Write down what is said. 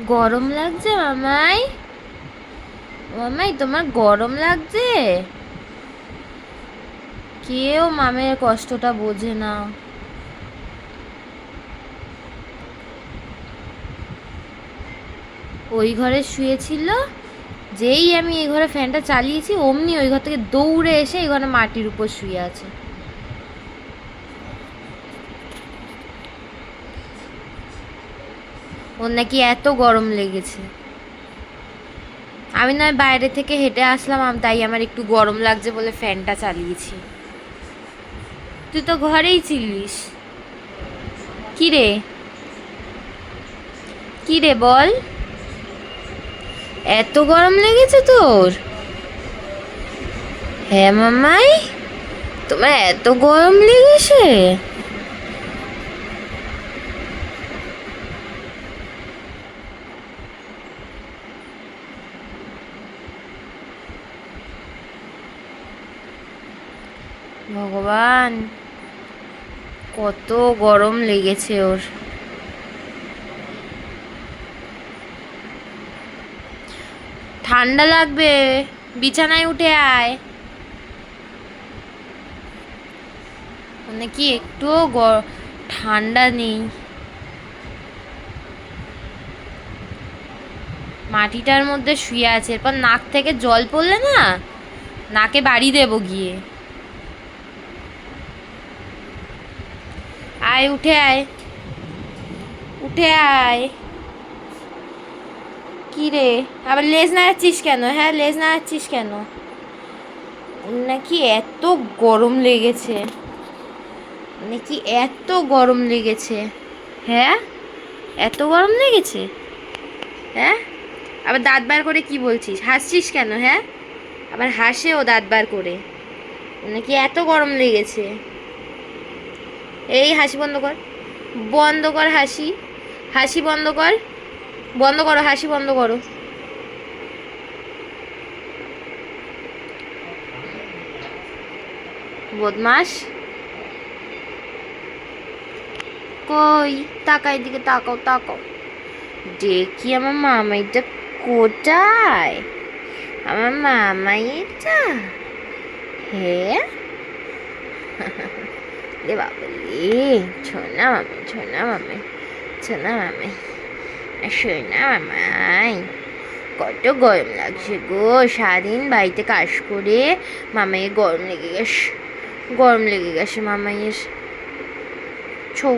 গরম লাগছে মামাই? মামাই তোমার গরম লাগছে? কেউ মামের কষ্টটা বোঝে না। ওই ঘরে শুয়েছিল, যেই আমি এই ঘরে ফ্যানটা চালিয়েছি অমনি ওই ঘর থেকে দৌড়ে এসে এই ঘরে মাটির উপর শুয়ে আছে। ওর নাকি এত গরম লেগেছে। আমি নয় বাইরে থেকে হেঁটে আসলাম, তাই আমার একটু গরম লাগছে বলে ফ্যানটা চালিয়েছি। তুই তো ঘরেই ছিলিস। কি রে, কি রে বল, এত গরম লেগেছে তোর? হ্যাঁ মামাই, তোমার এত গরম লেগেছে? ভগবান, কত গরম লেগেছে ওর। ঠান্ডা লাগবে, বিছানায় উঠে আয়। মানে কি একটুও ঠান্ডা নেই। মাটিটার মধ্যে শুয়ে আছে, এরপর নাক থেকে জল পড়লে না নাকে বাড়ি দেবো গিয়ে। আয় উঠে আয়, উঠে আয়। কি রে, আবার লেজ নাড়াচ্ছিস কেন? হ্যাঁ, লেজ নাড়াচ্ছিস কেন? নাকি এত গরম লেগেছে, নাকি এত গরম লেগেছে? হ্যাঁ, এত গরম লেগেছে? হ্যাঁ, আবার দাঁত বার করে কি বলছিস? হাসছিস কেন? হ্যাঁ, আবার হাসে ও দাঁত বার করে। নাকি এত গরম লেগেছে? এই হাসি বন্ধ কর, বন্ধ কর হাসি, হাসি বন্ধ কর, বন্ধ করো হাসি, বন্ধ করো। বদমাস, কই তাকাই, দিকে তাকাও তাকাও, দেখি আমার মামাইটা কোথায়? আমার মামাইটা, হ্যাঁ। রে বাবা রে, ছোনা মামাই, ছোনা মামাই, ছোনা মামাই, শোনা মামাই, কত গরম লাগছে গো, সারাদিন বাড়িতে কাজ করে মামাইয়ের গরম লেগে গেছে, গরম লেগে গেছে মামাইয়ের। ছৌ।